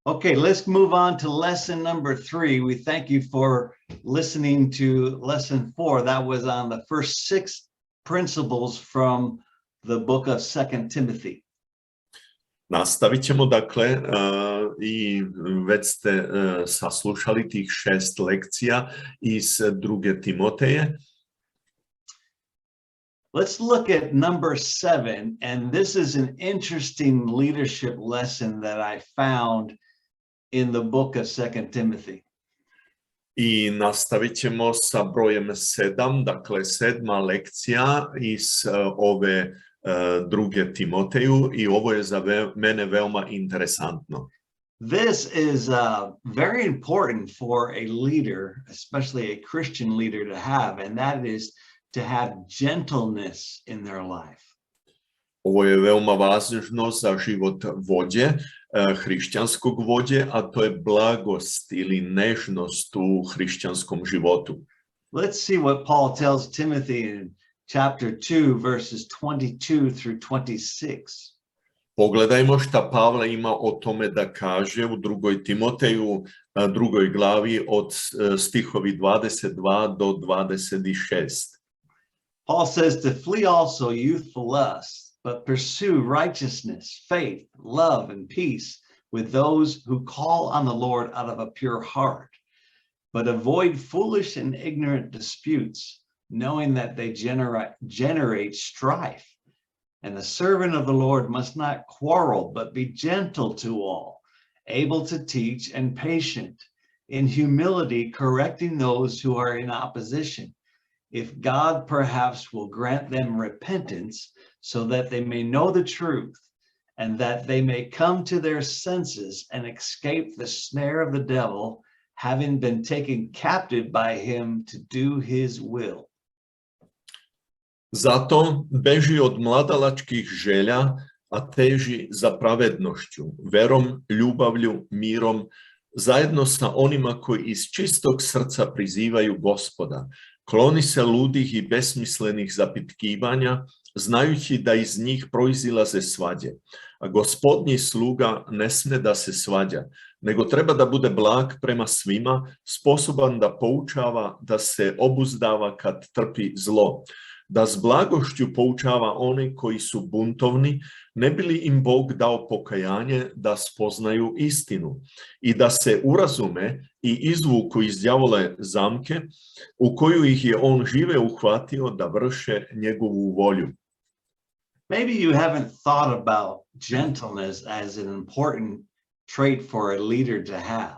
Okay, let's move on to lesson number 3. We thank you for listening to lesson 4. That was on the first 6 principles from the book of 2 Timothy. Nastavit ćemo, dakle, i već ste saslušali tih 6 lekcija iz 2. Timoteje. Let's look at number 7, and this is an interesting leadership lesson that I found in the book of 2 Timothy. I nastavit ćemo sa brojem 7, dakle 7. lekcija iz ove 2. Timoteju i ovo je za mene veoma interesantno. This is very important for a leader, especially a Christian leader, to have, and that is to have gentleness in their life. Ovo je veoma važno za život vođe, hrišćanskog vođe, a to je blagost ili nežnost u hrišćanskom životu. Let's see what Paul tells Timothy in chapter 2, verses 22 through 26. Pogledajmo šta Pavle ima o tome da kaže u 2. Timoteju, 2. glavi od stihovi 22 do 26. Paul says to flee also youthful lusts, but pursue righteousness, faith, love, and peace with those who call on the Lord out of a pure heart. But avoid foolish and ignorant disputes, knowing that they generate strife. And the servant of the Lord must not quarrel, but be gentle to all, able to teach and patient, in humility correcting those who are in opposition, if God perhaps will grant them repentance, so that they may know the truth, and that they may come to their senses and escape the snare of the devil, having been taken captive by him to do his will. Zato beži od mladalačkih želja, a teži za pravednošću, verom, ljubavlju, mirom, zajedno sa onima koji iz čistog srca prizivaju Gospoda. Kloni se ludih i besmislenih zapitkivanja, znajući da iz njih proizilaze svađe. A Gospodnji sluga ne sme da se svađa, nego treba da bude blag prema svima, sposoban da poučava, da se obuzdava kad trpi zlo, da s blagošću poučava one koji su buntovni, ne bi li im Bog dao pokajanje da spoznaju istinu i da se urazume i izvuku iz đavole zamke u koju ih je on žive uhvatio da vrše njegovu volju. Maybe you haven't thought about gentleness as an important trait for a leader to have.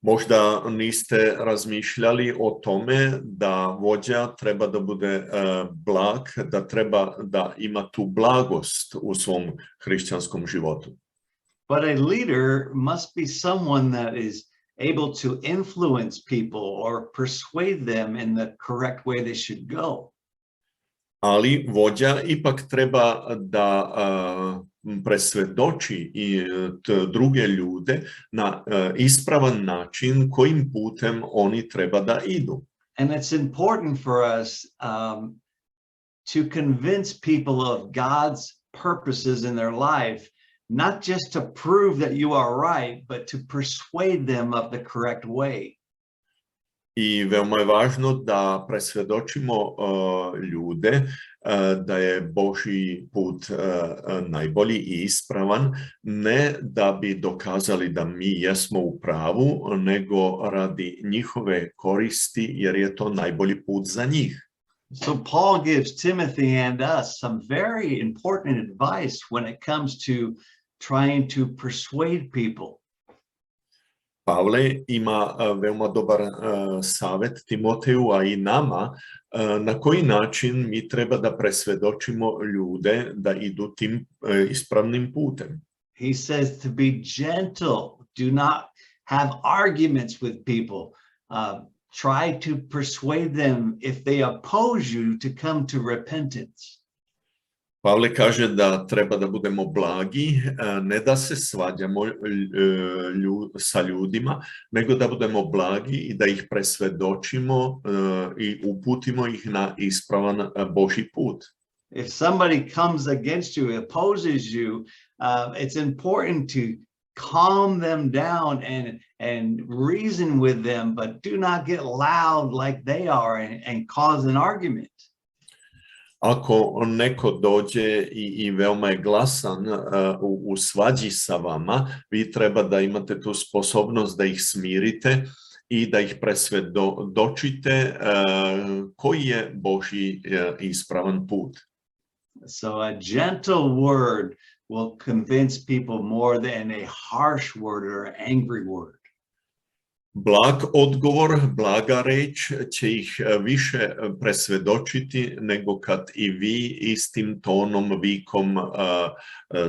Možda niste razmišljali o tome da vođa treba da bude blag, da treba da ima tu blagost u svom hrišćanskom životu. But a leader must be someone that is able to influence people or persuade them in the correct way they should go. Ali vođa ipak treba da presvedoči i druge ljude na ispravan način kojim putem oni treba da idu. And it's important for us to convince people of God's purposes in their life, not just to prove that you are right, but to persuade them of the correct way. I veoma je važno da presvedočimo ljude da je Božji put najbolji i ispravan, ne da bi dokazali da mi jesmo u pravu, nego radi njihove koristi, jer je to najbolji put za njih. So Paul gives Timothy and us some very important advice when it comes to trying to persuade people. Pavle ima veoma dobar savjet Timoteju, a i nama, na koji način mi treba da presvedočimo ljude da idu tim ispravnim putem. He says to be gentle, do not have arguments with people. Try to persuade them if they oppose you to come to repentance. Pavle kaže da treba da budemo blagi, ne da se svađamo sa ljudima, nego da budemo blagi i da ih presvedočimo i uputimo ih na ispravan Božji put. If somebody comes against you, opposes you, it's important to calm them down and reason with them, but do not get loud like they are and cause an argument. Ako neko dođe i veoma je glasan u svađi sa vama, vi treba da imate tu sposobnost da ih smirite i da ih presvedočite koji je Božji ispravan put. So a gentle word will convince people more than a harsh word or an angry word. Blag odgovor, blaga reč će ih više presvedočiti nego kad i vi istim tonom, vikom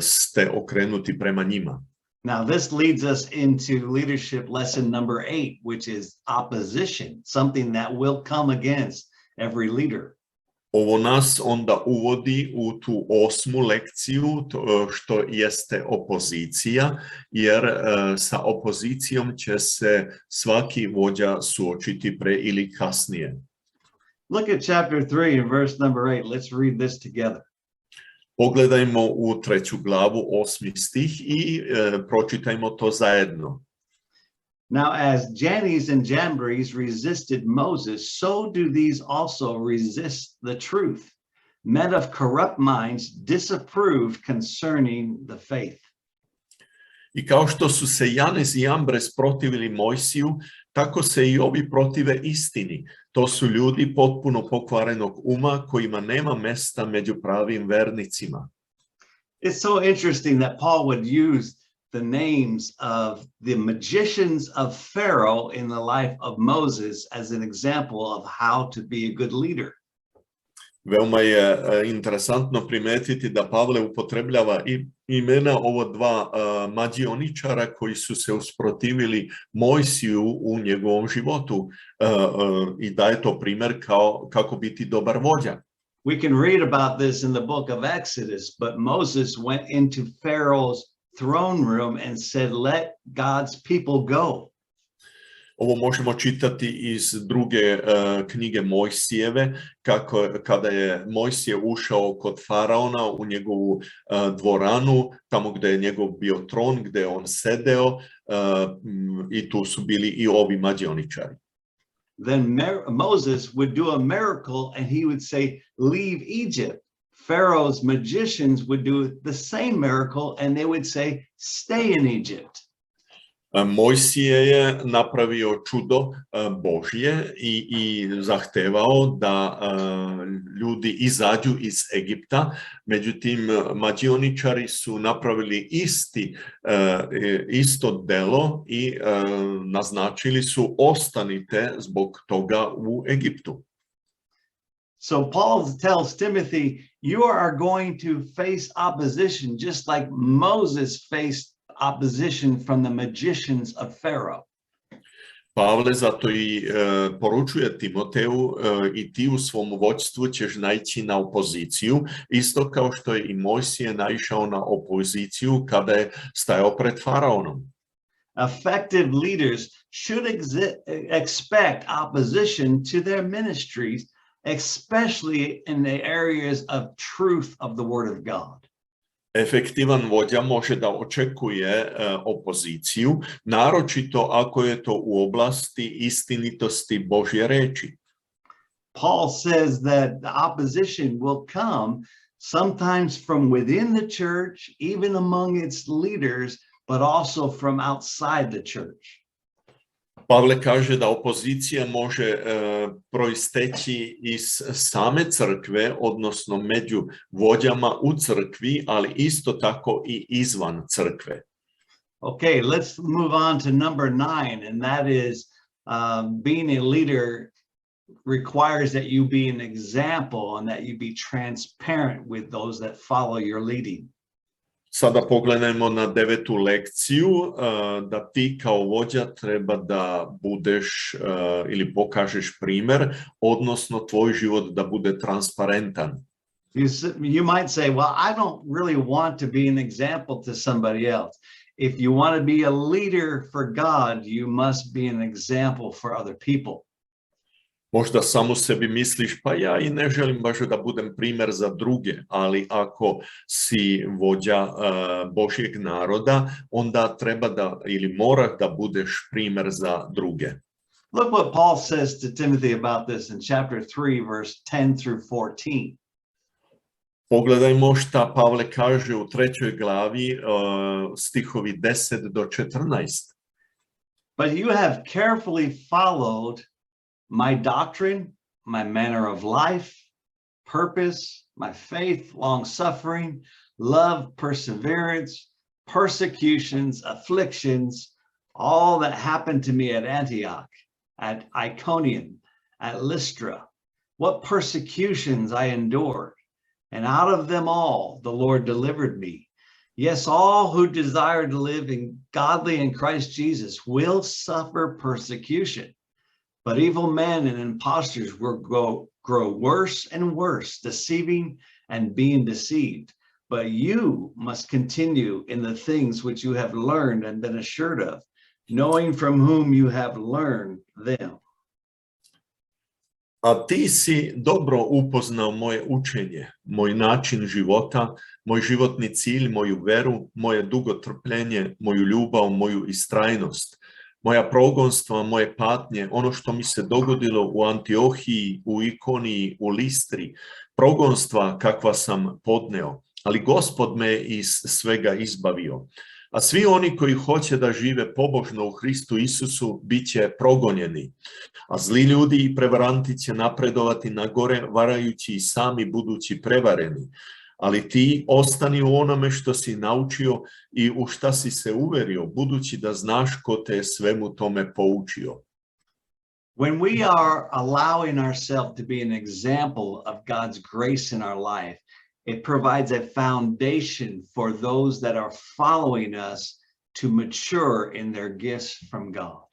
ste okrenuti prema njima. Now this leads us into leadership lesson number 8, which is opposition, something that will come against every leader. Ovo nas onda uvodi u tu 8. lekciju, što jeste opozicija, jer sa opozicijom će se svaki vođa suočiti pre ili kasnije. Look at chapter 3 and verse number 8. Let's read this together. Pogledajmo u 3. glavu 8. stih i pročitajmo to zajedno. Now, as Jannes and Jambres resisted Moses, so do these also resist the truth. Men of corrupt minds disapproved concerning the faith. I kao što su se Janes i Jambres protivili Mojsiju, tako se i ovi protive istini. To su ljudi potpuno pokvarenog uma kojima nema mesta među pravim vernicima. It's so interesting that Paul would use the names of the magicians of Pharaoh in the life of Moses as an example of how to be a good leader. Veoma je interesantno primetiti da Pavle upotrebljava imena ovo dva mađioničara koji su se usprotivili Mojsiju u njegovom životu i daje to primjer kako biti dobar vođa. We can read about this in the book of Exodus, but Moses went into Pharaoh's throne room and said, "Let God's people go." Ovo možemo čitati iz druge knjige Mojsijeve, kada je Mojsije ušao kod faraona u njegovu dvoranu, tamo gde je njegov bio tron, gde je on sedeo, i tu su bili i ovi mađioničari. Then Moses would do a miracle and he would say, "Leave Egypt." Pharaoh's magicians would do the same miracle and they would say, "Stay in Egypt." Mojsije je napravio čudo Božje i zahtevao da ljudi izađu iz Egipta, međutim mađioničari su napravili isto delo i naznačili su ostanite zbog toga u Egiptu. So Paul tells Timothy, you are going to face opposition just like Moses faced opposition from the magicians of Pharaoh. Pavle zato i poručuje Timoteju i ti u svom vođstvu ćeš naići na opoziciju, isto kao što je i Mojsije naišao na opoziciju kada je stajao pred faraonom. Effective leaders should expect opposition to their ministries, especially in the areas of truth of the Word of God. Efektivan vođa može da očekuje opoziciju, naročito ako je to u oblasti istinitosti Božje reči. Paul says that the opposition will come sometimes from within the church, even among its leaders, but also from outside the church. Pavle kaže da opozicija može proisteći iz same crkve, odnosno među vođama u crkvi, ali isto tako i izvan crkve. Okay, let's move on to number 9, and that is being a leader requires that you be an example and that you be transparent with those that follow your leading. Sada pogledajmo na 9. lekciju, da ti kao vođa treba da budeš ili pokažeš primer, odnosno tvoj život da bude transparentan. You might say, well, I don't really want to be an example to somebody else. If you want to be a leader for God, you must be an example for other people. Možda samo sebi misliš, pa ja i ne želim baš da budem primjer za druge, ali ako si vođa Božjeg naroda, onda treba da ili moraš da budeš primjer za druge. Look what Paul says to Timothy about this in chapter 3, verse 10 through 14. Pogledajmo šta Pavle kaže u 3. glavi, stihovi 10 do 14. But you have carefully followed my doctrine, my manner of life, purpose, my faith, long suffering, love, perseverance, persecutions, afflictions, all that happened to me at Antioch, at Iconium, at Lystra, what persecutions I endured, and out of them all the Lord delivered me. Yes, all who desire to live godly in Christ Jesus will suffer persecution. But evil men and impostors will grow worse and worse, deceiving and being deceived. But you must continue in the things which you have learned and been assured of, knowing from whom you have learned them. A ti si dobro upoznao moje učenje, moj način života, moj životni cilj, moju veru, moje dugotrpljenje, moju ljubav, moju istrajnost, moja progonstva, moje patnje, ono što mi se dogodilo u Antiohiji, u Ikoniji, u Listri, progonstva kakva sam podneo, ali Gospod me iz svega izbavio. A svi oni koji hoće da žive pobožno u Hristu Isusu bit će progonjeni. A zli ljudi i prevaranti će napredovati na gore, varajući i sami budući prevareni. Ali ti ostani u onome što si naučio i u šta si se uverio, budući da znaš ko te je svemu tome poučio. When we are allowing ourselves to be an example of God's grace in our life, it provides a foundation for those that are following us to mature in their gifts from God.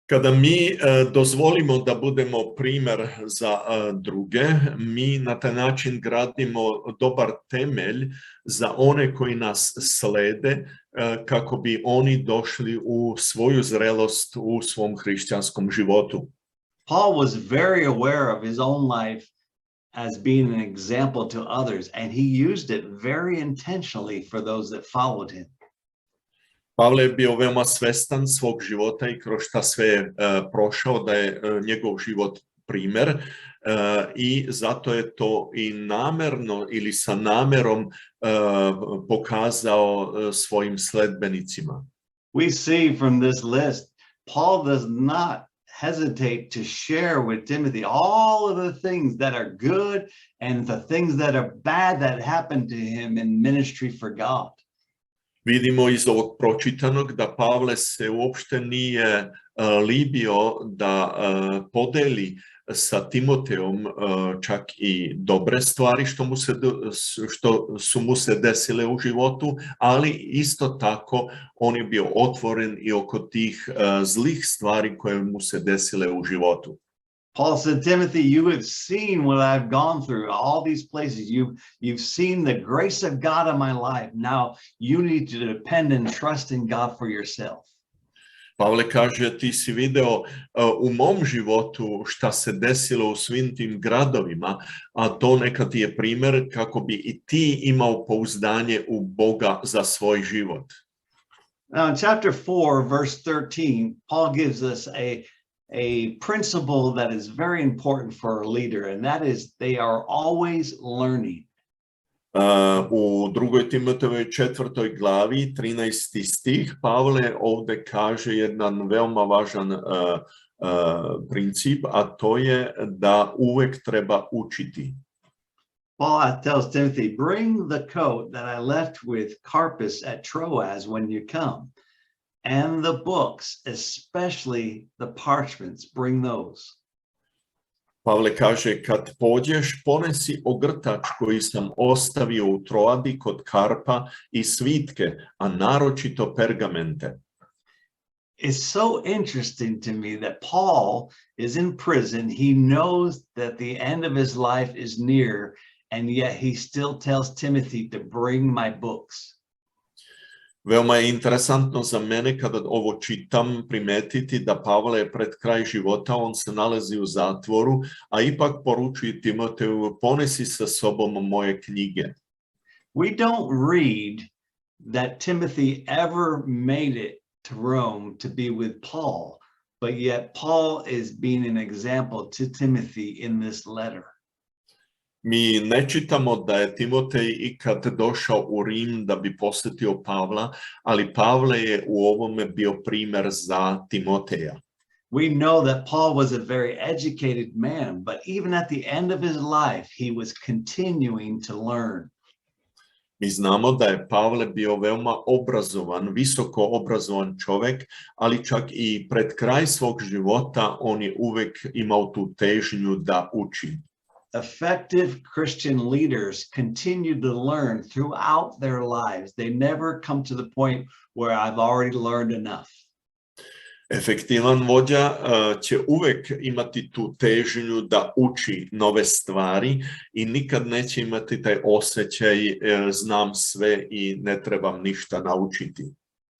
Kada mi dozvolimo da budemo primjer za druge, mi na taj način gradimo dobar temelj za one koji nas slede kako bi oni došli u svoju zrelost u svom hrišćanskom životu. Paul was very aware of his own life as being an example to others, and he used it very intentionally for those that followed him. Pavle je bio veoma svestan svog života i kroz šta sve je prošao, da je njegov život primjer i zato je to i namerno ili sa namerom pokazao svojim sledbenicima. We see from this list, Paul does not hesitate to share with Timothy all of the things that are good and the things that are bad that happened to him in ministry for God. Vidimo iz ovog pročitanog da Pavle se uopšte nije libio da podeli sa Timoteom čak i dobre stvari što su mu se desile u životu, ali isto tako on je bio otvoren i oko tih zlih stvari koje mu se desile u životu. Paul said, Timothy, you have seen what I've gone through, all these places. You've seen the grace of God in my life. Now you need to depend and trust in God for yourself. Pavle kaže, ti si video u mom životu šta se desilo u svim tim gradovima, a to neka ti je primjer kako bi i ti imao pouzdanje u Boga za svoj život. Now in chapter 4, verse 13, Paul gives us a principle that is very important for a leader, and that is they are always learning. U 2. Timotejevoj 4. glavi, 13. stih, Pavle ovdje kaže jedan veoma važan princip, a to je da uvek treba učiti. Paul tells Timothy, bring the coat that I left with Carpus at Troas when you come, and the books, especially the parchments, bring those. Pavle kaže, kad pođeš, ponesi ogrtač koji sam ostavio u Troadi kod Karpa i svitke, a naročito pergamente. It's so interesting to me that Paul is in prison. He knows that the end of his life is near, and yet he still tells Timothy to bring my books. Veoma je interesantno za mene kada ovo čitam primetiti da Pavle je pred kraj života, on se nalazi u zatvoru, a ipak poručuje Timoteju, ponesi sa sobom moje knjige. We don't read that Timothy ever made it to Rome to be with Paul, but yet Paul is being an example to Timothy in this letter. Mi ne čitamo da je Timotej ikad došao u Rim da bi posjetio Pavla, ali Pavle je u ovome bio primjer za Timoteja. We know that Paul was a very educated man, but even at the end of his life, he was continuing to learn. Mi znamo da je Pavle bio veoma obrazovan, visoko obrazovan čovjek, ali čak i pred kraj svog života on je uvijek imao tu težnju da uči. Effective Christian leaders continue to learn throughout their lives. They never come to the point where I've already learned enough. Efektivan vođa će uvijek imati tu težnju da uči nove stvari i nikad neće imati taj osjećaj znam sve i ne trebam ništa naučiti.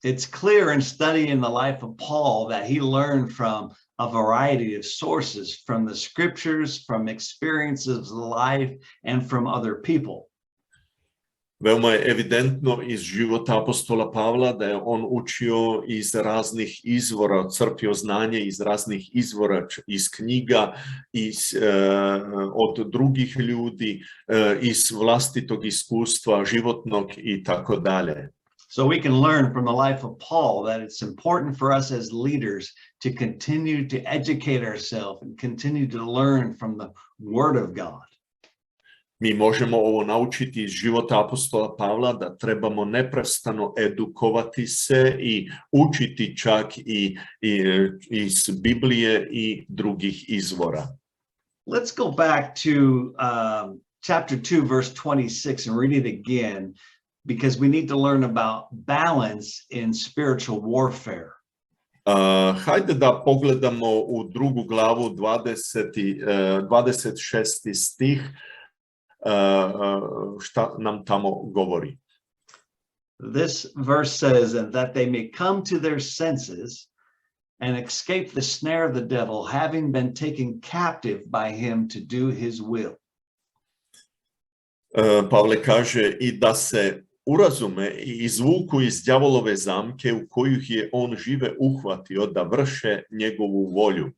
It's clear in studying the life of Paul that he learned from a variety of sources, from the scriptures, from experiences of life, and from other people. Veoma je evidentno iz života apostola Pavla da je on učio iz raznih izvora, crpio znanje iz raznih izvora, iz knjiga, od drugih ljudi, iz vlastitog iskustva životnog i tako dalje. So we can learn from the life of Paul that it's important for us as leaders to continue to educate ourselves and continue to learn from the Word of God. Mi možemo ovo naučiti iz života apostola Pavla, da trebamo neprestano edukovati se i učiti čak i iz Biblije i drugih izvora. Let's go back to chapter 2, verse 26 and read it again, because we need to learn about balance in spiritual warfare. Hajde da pogledamo u drugu glavu 26. stih, šta nam tamo govori. This verse says, and that they may come to their senses and escape the snare of the devil, having been taken captive by him to do his will. Pavle kaže i da se urazume i izvuku iz đavolove zamke u koju je on žive uhvatio da vrše njegovu volju.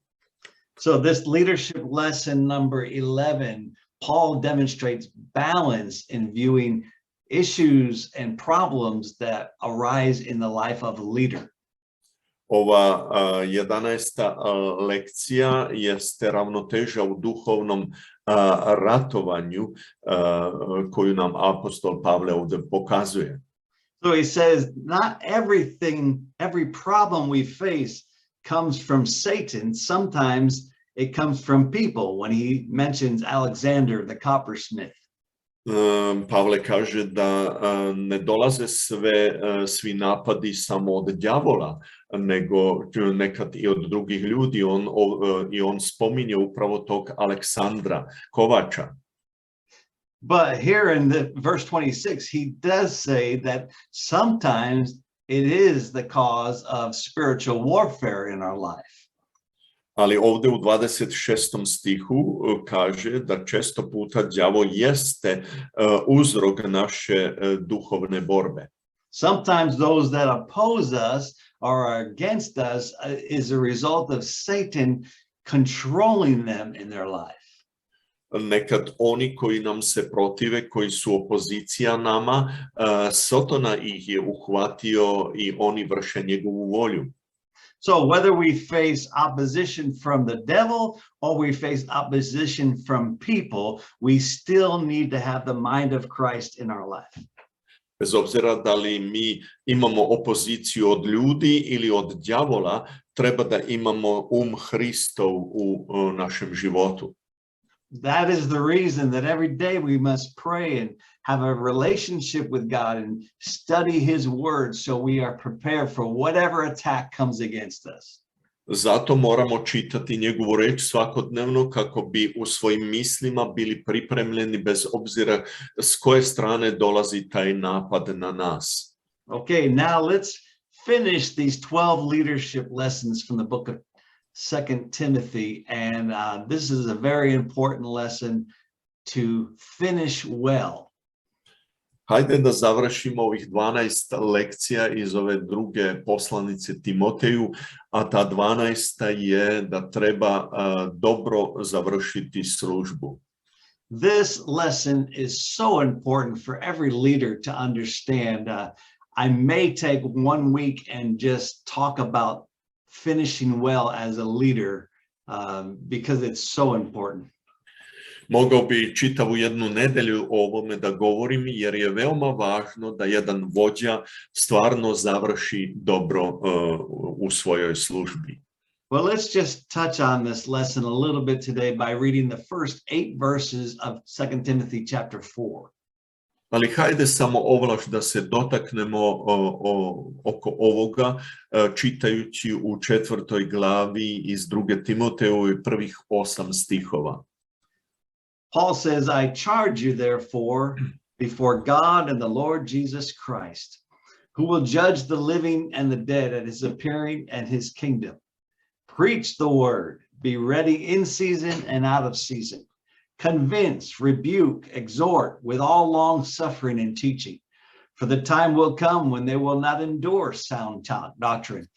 So this leadership lesson number 11, Paul demonstrates balance in viewing issues and problems that arise in the life of a leader. Ova 11. lekcija jeste ravnoteža u duhovnom ratovanju koju nam apostol Pavle ovdje pokazuje. So he says, not every problem we face comes from Satan. Sometimes it comes from people, when he mentions Alexander the coppersmith. Pavle kaže da ne dolaze svi napadi samo od đavola, nego nekad i od drugih ljudi. On spominje upravo tog Aleksandra, kovača. But here in the verse 26, he does say that sometimes it is the cause of spiritual warfare in our life. Ali ovdje u 26. stihu kaže da često puta đavo jeste uzrok naše duhovne borbe. Sometimes those that oppose us or are against us is a result of Satan controlling them in their life. Nekad oni koji nam se protive, koji su opozicija nama, Sotona ih je uhvatio i oni vrše njegovu volju. So whether we face opposition from the devil or we face opposition from people, we still need to have the mind of Christ in our life. Bez obzira da li mi imamo opoziciju od ljudi ili od đavola, treba da imamo Hristov u našem životu. That is the reason that every day we must pray and have a relationship with God and study his word so we are prepared for whatever attack comes against us. Zato moramo čitati njegovu reč svakodnevno kako bi u svojim mislima bili pripremljeni bez obzira s koje strane dolazi taj napad na nas. Okay, now let's finish these 12 leadership lessons from the book of 2 Timothy. And this is a very important lesson to finish well. Hajde da završimo ovih 12 lekcija iz ove druge poslanice Timoteju, a ta 12. je da treba dobro završiti službu. This lesson is so important for every leader to understand. I may take 1 week and just talk about finishing well as a leader because it's so important. Mogao bi čitavu jednu nedelju o ovome da govorim, jer je veoma važno da jedan vođa stvarno završi dobro u svojoj službi. Well, let's just touch on this lesson a little bit today by reading the first 8 verses of 2 Timothy chapter 4. Ali hajde samo ovlaš da se dotaknemo oko ovoga, čitajući u 4. glavi iz 2. Timoteju prvih 8 stihova. Paul says, I charge you therefore before God and the Lord Jesus Christ, who will judge the living and the dead at his appearing and his kingdom. Preach the word, be ready in season and out of season. Convince, rebuke, exhort with all long suffering and teaching. For the time will come when they will not endure sound doctrine,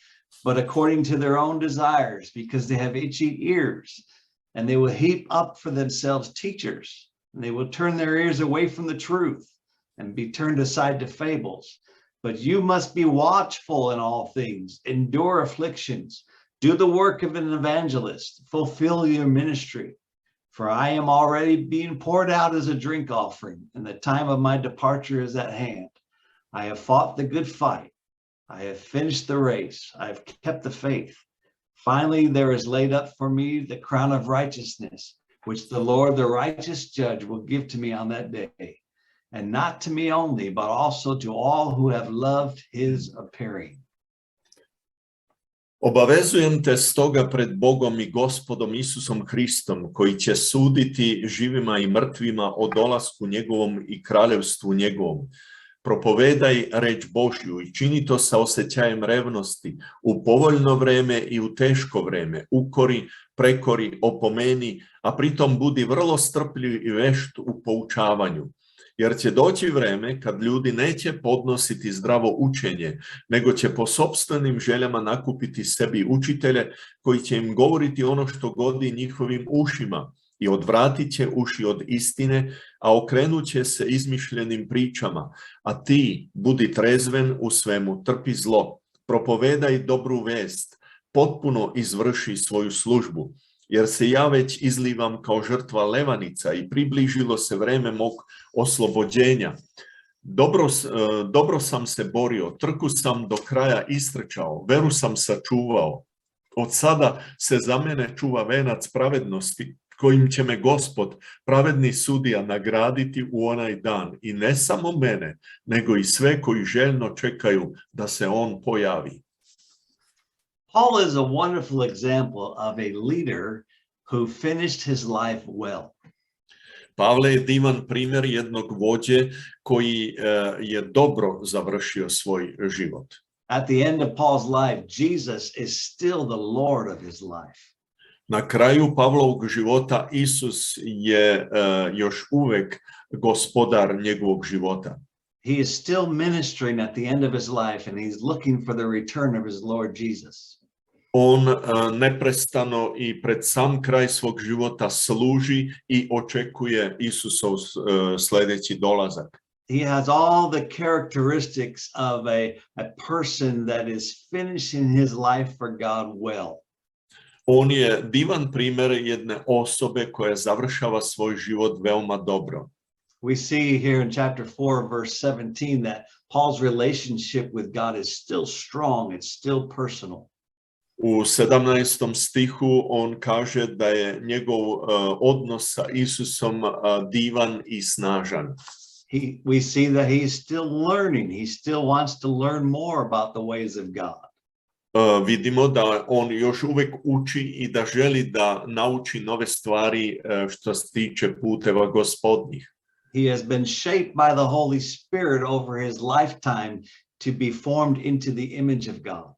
but according to their own desires, because they have itchy ears. And they will heap up for themselves teachers, and they will turn their ears away from the truth and be turned aside to fables. But you must be watchful in all things, endure afflictions, do the work of an evangelist, fulfill your ministry. For I am already being poured out as a drink offering, and the time of my departure is at hand. I have fought the good fight. I have finished the race. I have kept the faith. Finally, there is laid up for me the crown of righteousness, which the Lord, the righteous judge, will give to me on that day. And not to me only, but also to all who have loved his appearing. Obavezujem te stoga pred Bogom i Gospodom Isusom Hristom, koji će suditi živima i mrtvima o dolasku njegovom i kraljevstvu njegovom. Propovedaj reč Božju i čini to sa osjećajem revnosti, u povoljno vreme i u teško vreme, ukori, prekori, opomeni, a pritom budi vrlo strpljiv i vešt u poučavanju. Jer će doći vreme kad ljudi neće podnositi zdravo učenje, nego će po sopstvenim željama nakupiti sebi učitelje koji će im govoriti ono što godi njihovim ušima i odvratit će uši od istine, a okrenut će se izmišljenim pričama. A ti budi trezven u svemu, trpi zlo, propovedaj dobru vest, potpuno izvrši svoju službu. Jer se ja već izlivam kao žrtva levanica i približilo se vreme mog oslobođenja. Dobro sam se borio, trku sam do kraja istrčao, veru sam sačuvao. Od sada se za mene čuva venac pravednosti, kojim će me Gospod, pravedni sudija, nagraditi u onaj dan. I ne samo mene, nego i sve koji željno čekaju da se on pojavi. Paul is a wonderful example of a leader who finished his life well. Pavle je divan primjer jednog vođe koji je dobro završio svoj život. At the end of Paul's life, Jesus is still the Lord of his life. Na kraju Pavlovog života Isus je još uvek gospodar njegovog života. He is still ministering at the end of his life, and he's looking for the return of his Lord Jesus. On neprestano i pred sam kraj svog života služi i očekuje Isusov sljedeći dolazak. He has all the characteristics of a person that is finishing his life for God well. On je divan primjer jedne osobe koja završava svoj život veoma dobro. We see here in chapter 4, verse 17, that Paul's relationship with God is still strong, it's still personal. U 17. stihu on kaže da je njegov odnos sa Isusom divan i snažan. We see that he's still learning. He still wants to learn more about the ways of God. Vidimo da on još uvek uči i da želi da nauči nove stvari što se tiče puteva gospodnjih. He has been shaped by the Holy Spirit over his lifetime to be formed into the image of God.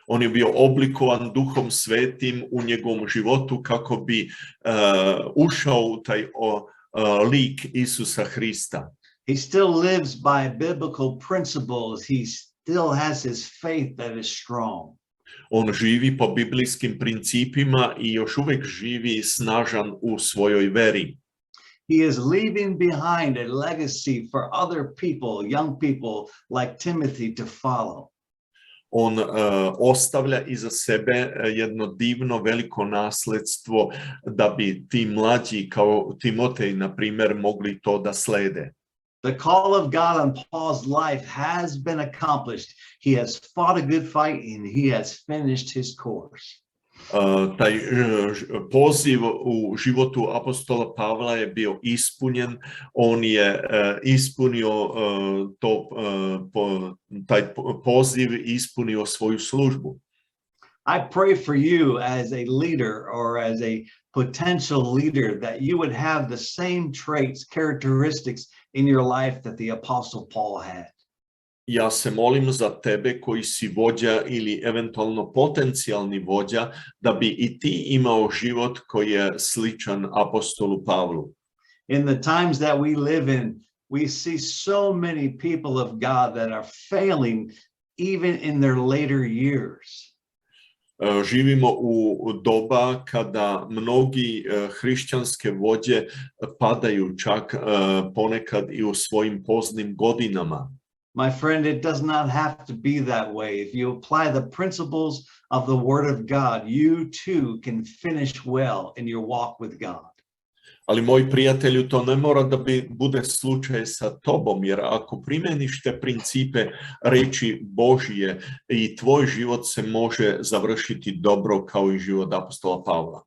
On je bio oblikovan Duhom Svetim u njegovom životu kako bi ušao u taj lik Isusa Hrista. He still lives by biblical principles. He still has his faith that is strong. On živi po biblijskim principima i još uvijek živi snažan u svojoj veri. He is leaving behind a legacy for other people, young people like Timothy, to follow. On ostavlja iza sebe jedno divno veliko nasljedstvo da bi ti mlađi kao Timotej, na primjer, mogli to da slede. The call of God on Paul's life has been accomplished. He has fought a good fight and he has finished his course. Taj poziv u životu apostola Pavla je bio ispunjen. On je ispunio taj poziv, ispunio svoju službu. I pray for you as a leader or as a potential leader that you would have the same traits, characteristics in your life that the Apostle Paul had. Ja se molim za tebe koji si vođa ili eventualno potencijalni vođa, da bi i ti imao život koji je sličan apostolu Pavlu. In the times that we live in, we see so many people of God that are failing even in their later years. Živimo u doba kada mnogi hrišćanske vođe padaju čak ponekad i u svojim poznim godinama. My friend, it does not have to be that way. If you apply the principles of the Word of God, you too can finish well in your walk with God. Ali moj prijatelju, to ne mora da bude slučaj sa tobom, jer ako primjeniš te principe reči Božije, i tvoj život se može završiti dobro kao i život apostola Pavla.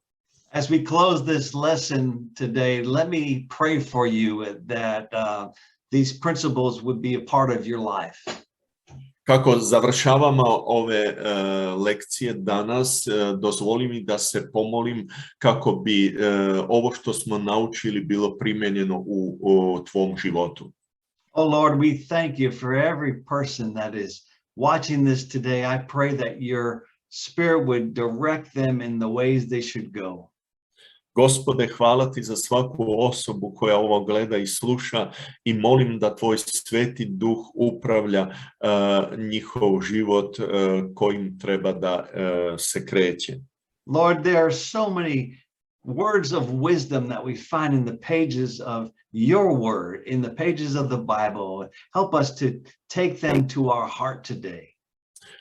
As we close this lesson today, let me pray for you that these principles would be a part of your life. Kako završavamo ove lekcije danas, dozvoli mi da se pomolim kako bi ovo što smo naučili bilo primjenjeno u tvom životu. Oh Lord, we thank you for every person that is watching this today. I pray that your Spirit would direct them in the ways they should go. Gospode, hvala ti za svaku osobu koja ovo gleda i sluša i molim da tvoj sveti duh upravlja njihov život kojim treba da se kreće. Lord, there are so many words of wisdom that we find in the pages of your word, in the pages of the Bible. Help us to take them to our heart today.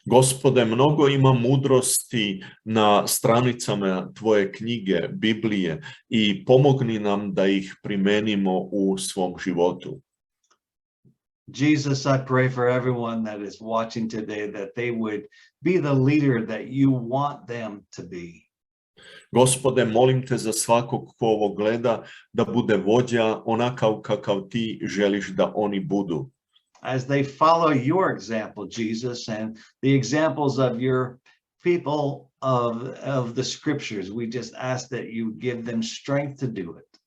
Gospode, mnogo ima mudrosti na stranicama tvoje knjige, Biblije, i pomogni nam da ih primenimo u svom životu. Jesus, I pray for everyone that is watching today that they would be the leader that you want them to be. Gospode, molim te za svakog ko ovo gleda da bude vođa onakav kakav ti želiš da oni budu. As they follow your example, Jesus, and the examples of your people of the scriptures, we just ask that you give them strength to do it.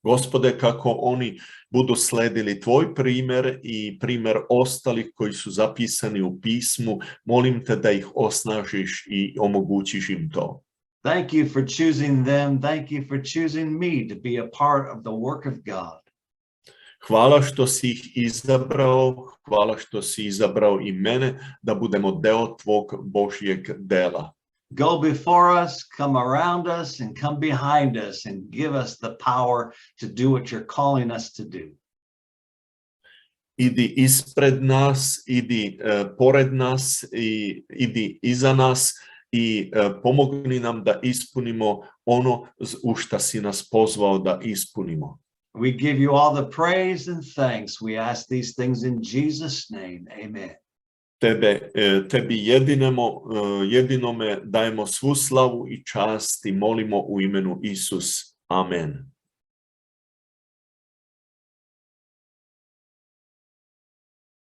Gospode, kako oni budu sledili tvoj primjer i primjer ostalih koji su zapisani u pismu, molim te da ih osnažiš i omogućiš im to. Thank you for choosing them. Thank you for choosing me to be a part of the work of God. Hvala što si ih izabrao, hvala što si izabrao i mene da budemo deo tvog Božjeg dela. Go before us, come around us, and come behind us and give us the power to do what you're calling us to do. Idi ispred nas, idi pored nas, idi iza nas i pomogni nam da ispunimo ono u šta si nas pozvao da ispunimo. We give you all the praise and thanks. We ask these things in Jesus' name. Amen. Tebi jedinome dajemo svu slavu i čast i molimo u imenu Isus. Amen.